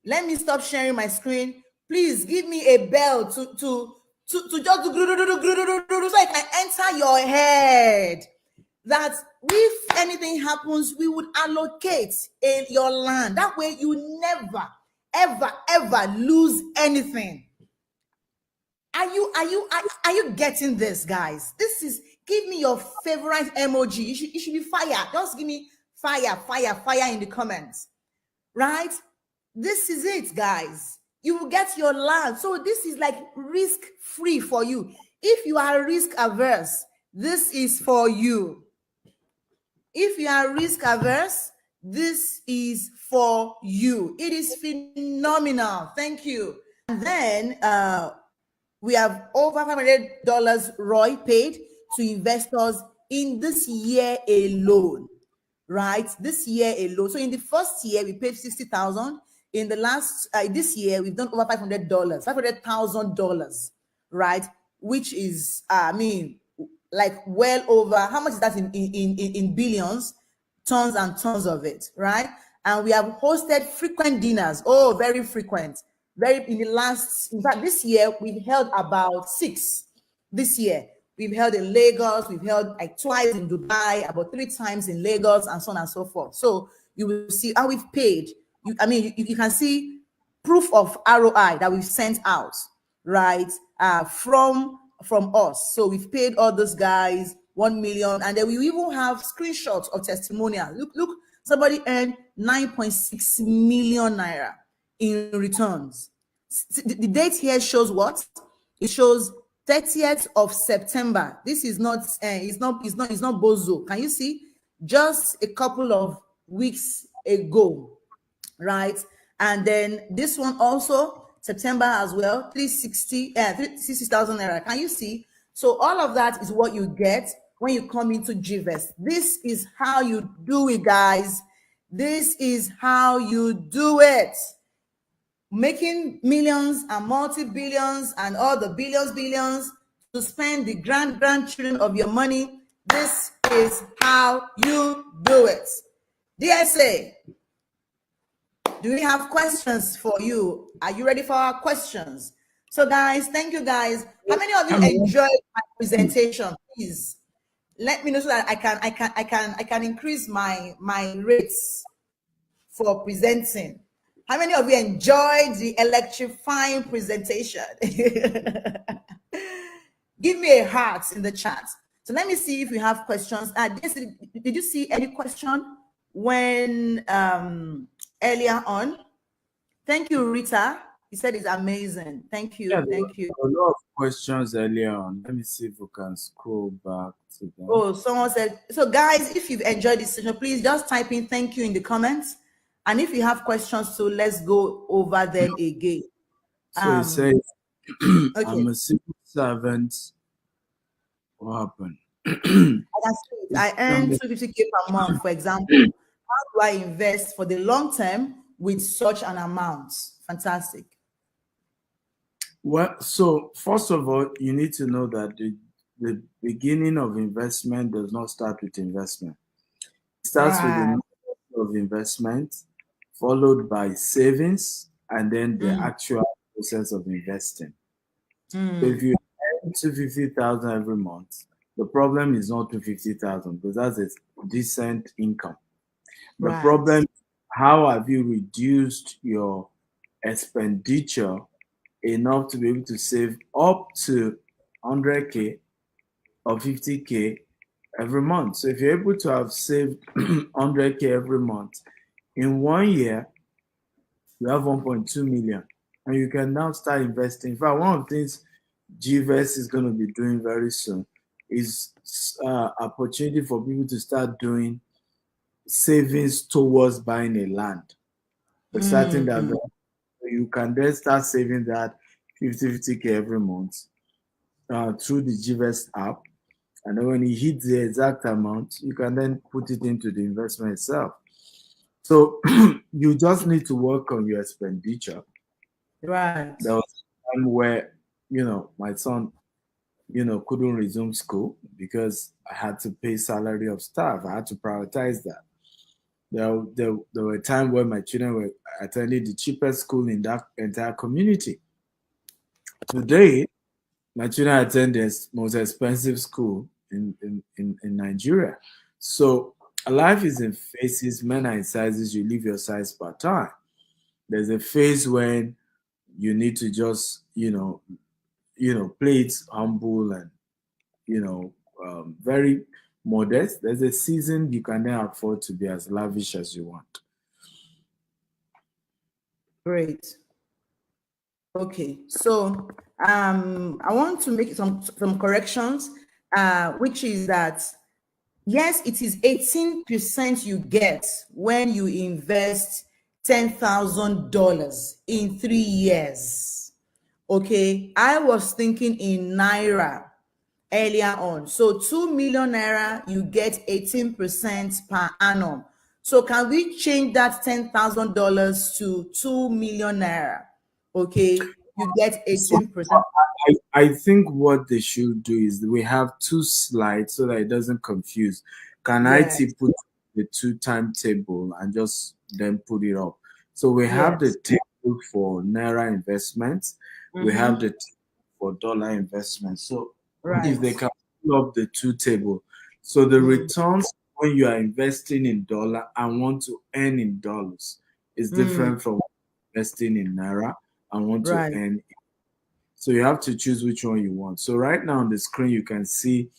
Let me stop sharing my screen. Please give me a bell to just do so I can enter your head. That if anything happens, we would allocate your land. That way you never, ever lose anything. Are you getting this, guys? This is, give me your favorite emoji. You should be fire. Just give me fire in the comments, right? This is it, guys. You will get your land. So this is like risk free for you. If you are risk averse, this is for you. If you are risk averse, this is for you. It is phenomenal. Thank you. And then we have over $500 ROI paid to investors in this year alone, right? This year alone. So in the first year, we paid $60,000. In the last, this year, we've done over $500,000, right? Which is, like well over, how much is that in billions? tons and tons of it, right? And we have hosted frequent dinners. Oh, very frequent. In fact, this year we've held about 6. This year we've held in Lagos, we've held like twice in Dubai, about 3 times in Lagos, and so on and so forth. So you will see how we've paid. You can see proof of ROI that we've sent out, right? From us. So we've paid all those guys 1 million, and then we even have screenshots of testimonial. Look, somebody earned 9.6 million naira in returns. The date here shows what? It shows 30th of September. This is not it's not bozo. Can you see? Just a couple of weeks ago, right? And then this one also September as well, 360,000 naira. Can you see? So all of that is what you get when you come into GVest. This is how you do it, guys. This is how you do it. Making millions and multi-billions and all the billions to spend the grandchildren of your money. This is how you do it. DSA, do we have questions for you? Are you ready for our questions? So guys, thank you guys. How many of you enjoyed my presentation? Please let me know so that I can increase my rates for presenting. How many of you enjoyed the electrifying presentation? Give me a heart in the chat. So let me see if we have questions. Did you see any question when earlier on? Thank you, Rita. You said it's amazing. Thank you. Yeah, thank you. A lot of questions earlier on. Let me see if we can scroll back to that. Oh, someone said, so guys, if you've enjoyed this session, please just type in thank you in the comments. And if you have questions, so let's go over them again. So he says, okay. I'm a civil servant. What happened? I earn 250K per month, for example. How do I invest for the long term with such an amount? Fantastic. Well, so first of all, you need to know that the beginning of investment does not start with investment. It starts with the knowledge of investment, followed by savings, and then the actual process of investing. So if you earn 250,000 every month, the problem is not 250,000 because that's a decent income. The problem is how have you reduced your expenditure enough to be able to save up to 100K or 50K every month. So if you're able to have saved 100K every month, in 1 year, you have 1.2 million. And you can now start investing. In fact, one of the things GVest is going to be doing very soon is opportunity for people to start doing savings towards buying a land. Starting that you can then start saving that 50K every month through the GVest app. And then when you hit the exact amount, you can then put it into the investment itself. So you just need to work on your expenditure. Right. There was a time where, my son, couldn't resume school because I had to pay salary of staff. I had to prioritize that. There were times where my children were attending the cheapest school in that entire community. Today, my children attend the most expensive school in Nigeria. So life is in phases. Men are in sizes. You live your size per time. There's a phase when you need to just, play it humble and, very modest. There's a season you can then afford to be as lavish as you want. Great. Okay, so I want to make some corrections, which is that yes, it is 18% you get when you invest $10,000 in 3 years. Okay, I was thinking in naira earlier on. So 2 million naira, you get 18% per annum. So can we change that $10,000 to 2 million naira? Okay, you get 18%. I think what they should do is we have 2 slides so that it doesn't confuse. Can IT put the two timetable and just then put it up. So we have the Yes. table for Naira investments. We have the table for dollar investments. So if they Right. can pull up the two table, so the Mm. returns when you are investing in dollar and want to earn in dollars is Mm. different from investing in Naira and want to Right. earn. So you have to choose which one you want. So right now on the screen, you can see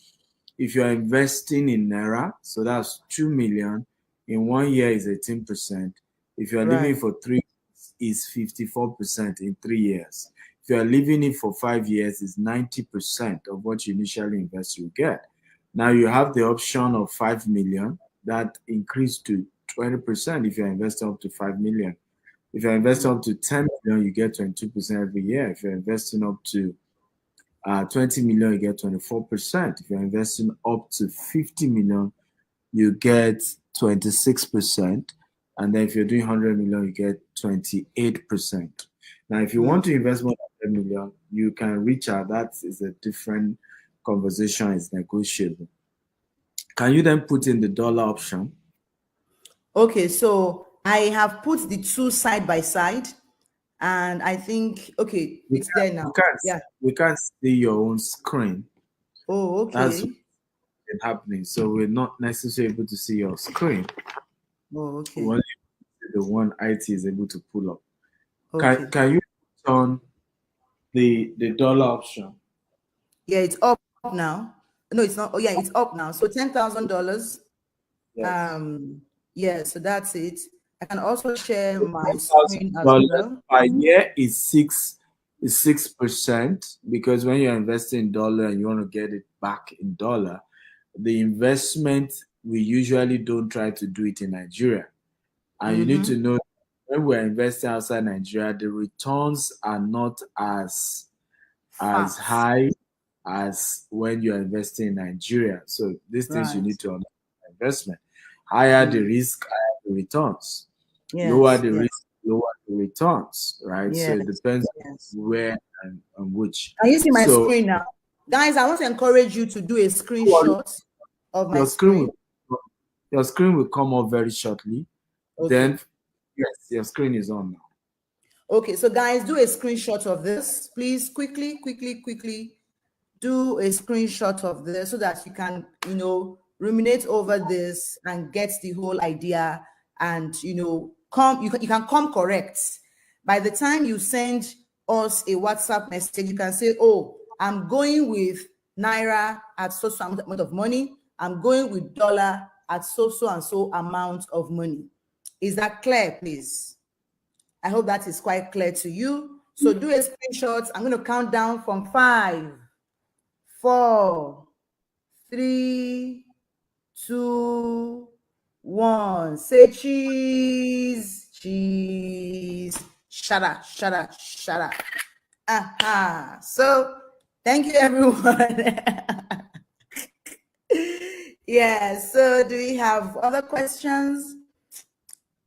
if you are investing in Naira, so that's 2 million in 1 year is 18%. If you are Right. living for 3 years, is 54% in 3 years. If you are living it for 5 years, is 90% of what you initially invest you get. Now you have the option of 5 million that increased to 20% if you're investing up to 5 million. If you're investing up to 10 million, you get 22% every year. If you're investing up to 20 million, you get 24%. If you're investing up to 50 million, you get 26%. And then if you're doing 100 million, you get 28%. Now, if you want to invest more than 10 million, you can reach out. That is a different conversation, it's negotiable. Can you then put in the dollar option? Okay, so I have put the two side by side, and I think okay, We it's there can't, we now. can't, Yeah. we can't see your own screen. Oh, That's okay. what's happening. So we're not necessarily able to see your screen. Oh, okay. Only the one IT is able to pull up. Okay. Can you put on the dollar option? Yeah, it's up now. No, it's not. Oh, yeah, it's up now. So $10,000. Yes. Yeah, so that's it. I can also share my Thousand screen as dollars well. per year is 6% because when you're investing in dollar and you want to get it back in dollar, the investment we usually don't try to do it in Nigeria. And you need to know when we're investing outside Nigeria, the returns are not as Fast. high as when you're investing in Nigeria. So these things you Right. need to understand investment. Higher the Mm. risk, higher the returns. Lower Yes, the yes, risk, lower the returns, right? So it yes, depends yes. where and which. Can you see my So screen now? Guys, I want to encourage you to do a screenshot of my your screen screen. will your screen will come up very shortly. Okay. Then yes, your screen is on now. Okay, so guys, do a screenshot of this. Please quickly do a screenshot of this so that you can, ruminate over this and get the whole idea and, you can come correct. By the time you send us a WhatsApp message, you can say, oh, I'm going with Naira at so amount of money. I'm going with dollar at so and so amount of money. Is that clear, please? I hope that is quite clear to you. So do a screenshot. I'm going to count down from 5, 4, 3, 2, 1. Say cheese, cheese. Shut up, shut up, shut up. Aha. So thank you, everyone. Yeah, so do we have other questions?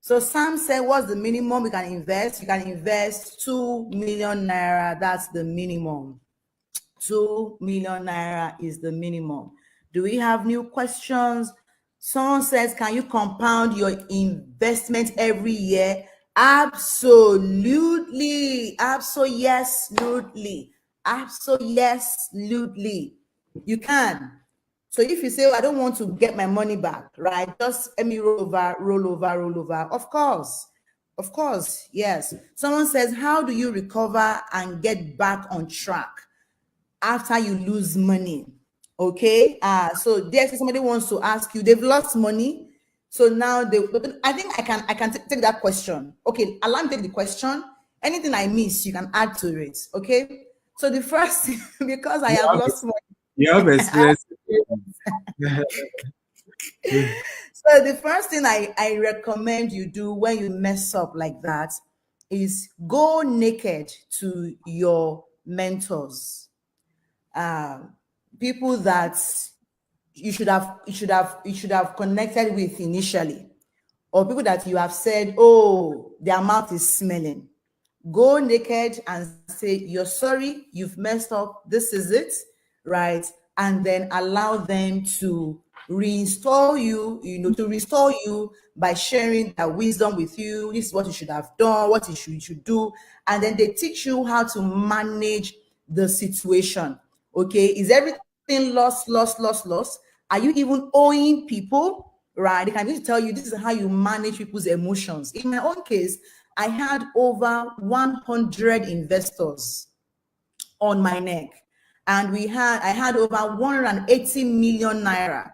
So Sam said, what's the minimum we can invest? You can invest 2 million naira. That's the minimum. 2 million naira is the minimum. Do we have new questions? Someone says, can you compound your investment every year? Absolutely. Absolutely. Absolutely. You can. So if you say, I don't want to get my money back, right? Just let me roll over. Of course, yes. Someone says, how do you recover and get back on track after you lose money? Okay. So there's somebody wants to ask you, they've lost money. So now I think I can take that question. Okay, allow me to take the question. Anything I miss, you can add to it. Okay. So the first, because I You have have lost money. you have experience. So the first thing I recommend you do when you mess up like that is go naked to your mentors, people that you should have connected with initially, or people that you have said, oh, their mouth is smelling. Go naked and say, you're sorry, you've messed up, this is it, right? And then allow them to reinstall you, to restore you by sharing their wisdom with you. This is what you should have done, what you should do. And then they teach you how to manage the situation. Okay, is everything lost? Are you even owing people? Right? They can just tell you this is how you manage people's emotions. In my own case, I had over 100 investors on my neck, and I had over 180 million naira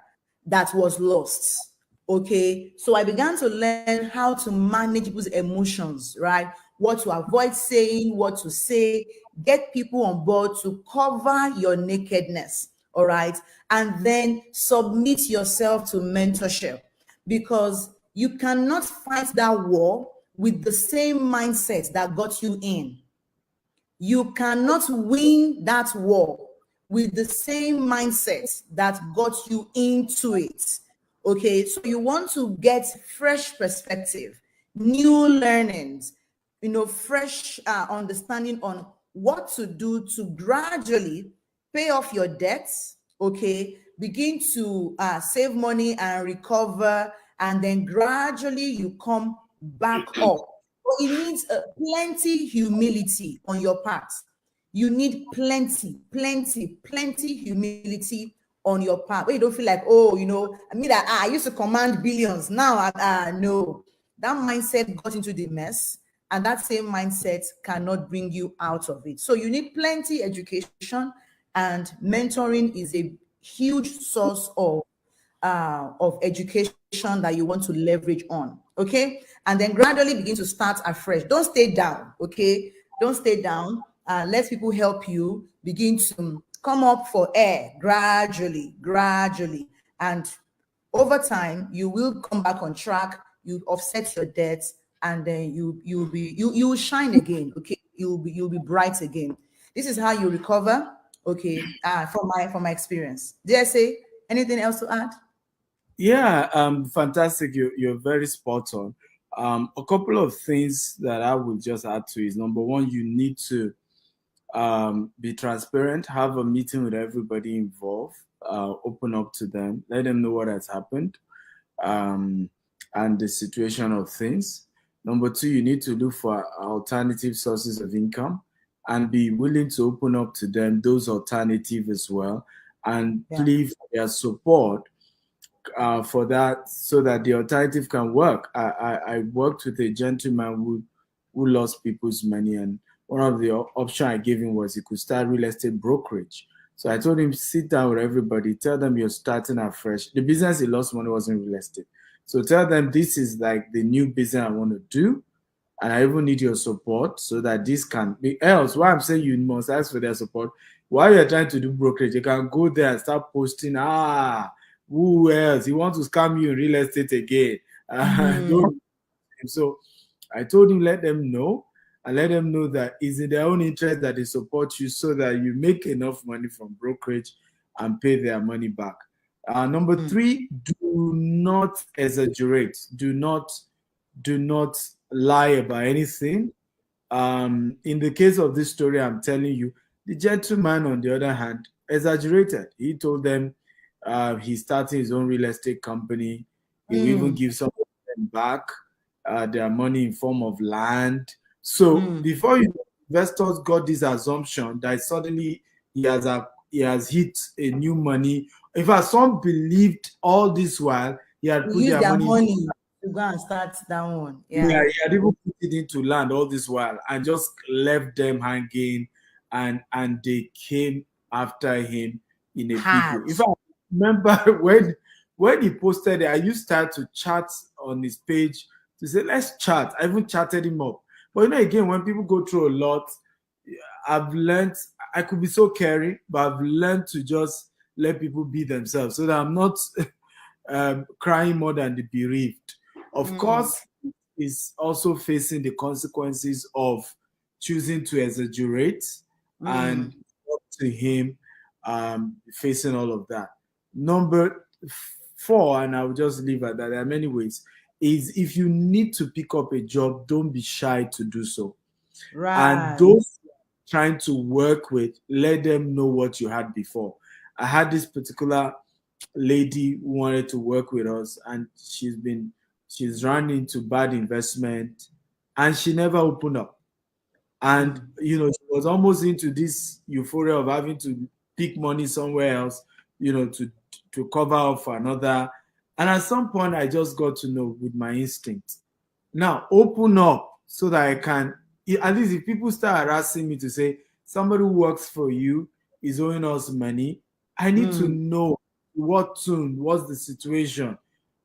that was lost. Okay, so I began to learn how to manage people's emotions, right? What to avoid saying, what to say, get people on board to cover your nakedness, all right? And then submit yourself to mentorship, because you cannot fight that war with the same mindset that got you in. You cannot win that war with the same mindset that got you into it. Okay, so you want to get fresh perspective, new learnings, fresh understanding on what to do to gradually pay off your debts. Okay, begin to save money and recover, and then gradually you come back up. But it needs plenty humility on your part. You need plenty humility on your part. Where you don't feel like, oh, I mean that I used to command billions. Now, no, that mindset got into the mess, and that same mindset cannot bring you out of it. So you need plenty education, and mentoring is a huge source of education that you want to leverage on. Okay, and then gradually begin to start afresh. Don't stay down. Okay, don't stay down. Let people help you begin to come up for air gradually, and over time you will come back on track. You offset your debts, and then you will shine again. Okay, you'll be bright again. This is how you recover. Okay, from my experience. Did I say anything else to add? Yeah, fantastic. You're very spot on. A couple of things that I would just add to is, number one, you need to be transparent, have a meeting with everybody involved, open up to them, let them know what has happened, and the situation of things. Number two, you need to look for alternative sources of income and be willing to open up to them those alternatives as well, and Yeah. plead for their support for that, so that the alternative can work. I worked with a gentleman who lost people's money, and one of the options I gave him was he could start real estate brokerage. So I told him, sit down with everybody, tell them you're starting afresh. The business he lost money wasn't real estate. So tell them this is like the new business I want to do, and I even need your support so that this can be. Else, why I'm saying you must ask for their support. While you're trying to do brokerage, you can go there and start posting, who else? He wants to scam you in real estate again. Don't. So I told him, let them know, and let them know that it's in their own interest that they support you, so that you make enough money from brokerage and pay their money back. Number three, do not exaggerate. Do not lie about anything. In the case of this story I'm telling you, the gentleman, on the other hand, exaggerated. He told them he's starting his own real estate company. He will even give some of them back their money in form of land. So before investors got this assumption that suddenly he has hit a new money. In fact, some believed all this while he had put Use their money to go and start that one. yeah, he had even put it into land all this while and just left them hanging, and they came after him in a big way. If I remember when he posted it, I used to chat on his page to say, let's chat. I even chatted him up. But again, when people go through a lot, I've learned I could be so caring, but I've learned to just let people be themselves so that I'm not crying more than the bereaved. Of course, is also facing the consequences of choosing to exaggerate, and up to him facing all of that. Number four, and I'll just leave at that, there are many ways, is if you need to pick up a job, don't be shy to do so. Right. And those trying to work with, let them know what you had before. I had this particular lady who wanted to work with us, and she's run into bad investment, and she never opened up. And she was almost into this euphoria of having to pick money somewhere else, to cover up for another. And at some point, I just got to know with my instinct. Now, open up so that I can, at least if people start harassing me to say somebody who works for you is owing us money, I need to know what tune, what's the situation.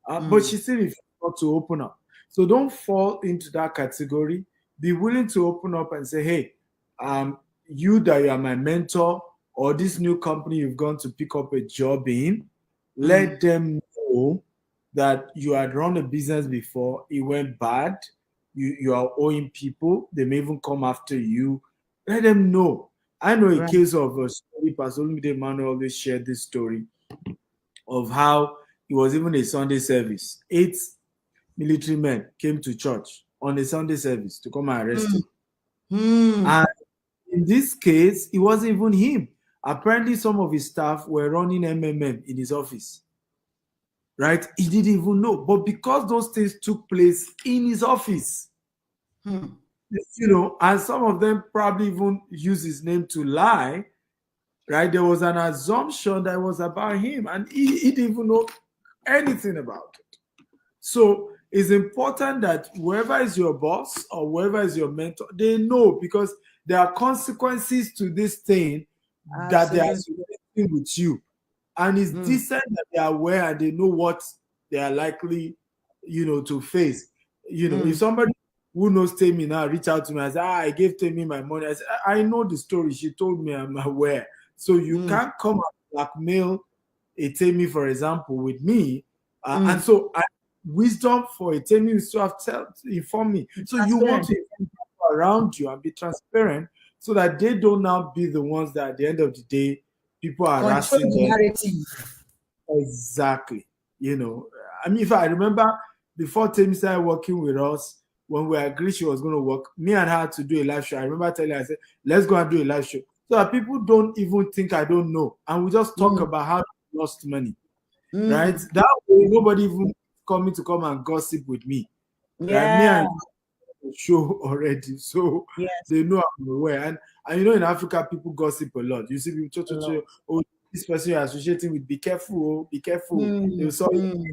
But she still refused not to open up. So don't fall into that category. Be willing to open up and say, hey, you that you are my mentor, or this new company you've gone to pick up a job in, let them know that you had run a business before, it went bad, you are owing people, they may even come after you. Let them know. I know a case of a story, Pastor Olumide Emmanuel always shared this story of how it was even a Sunday service. 8 military men came to church on a Sunday service to come and arrest him. And in this case, it wasn't even him. Apparently, some of his staff were running MMM in his office. Right? He didn't even know. But because those things took place in his office, and some of them probably even used his name to lie, right? There was an assumption that it was about him, and he didn't even know anything about it. So it's important that whoever is your boss or whoever is your mentor, they know, because there are consequences to this thing that they are associating with you. And it's decent that they are aware and they know what they are likely, to face. If somebody who knows Temi now reach out to me and say, I gave Temi my money, I say, I know the story. She told me, I'm aware. So you can't come and blackmail a Temi, for example, with me. And so wisdom for a Temi is to have inform me. So you want to inform people around you and be transparent so that they don't now be the ones that at the end of the day, people are harassing them. Exactly. If I remember before Temi started working with us, when we agreed she was going to work, me and her had to do a live show. I remember telling her, I said, let's go and do a live show. So that people don't even think I don't know. And we just talk about how we lost money. Right? That way, nobody even coming to come and gossip with me. Right? Me and show already. So they know I'm aware. And in Africa, people gossip a lot. You see people, oh, this person you're associating with, be careful, be careful. They'll saw him.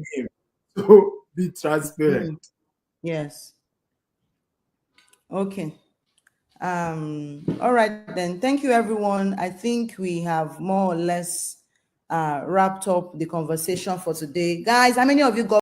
So be transparent. Yes. Okay. All right then. Thank you, everyone. I think we have more or less wrapped up the conversation for today. Guys, how many of you got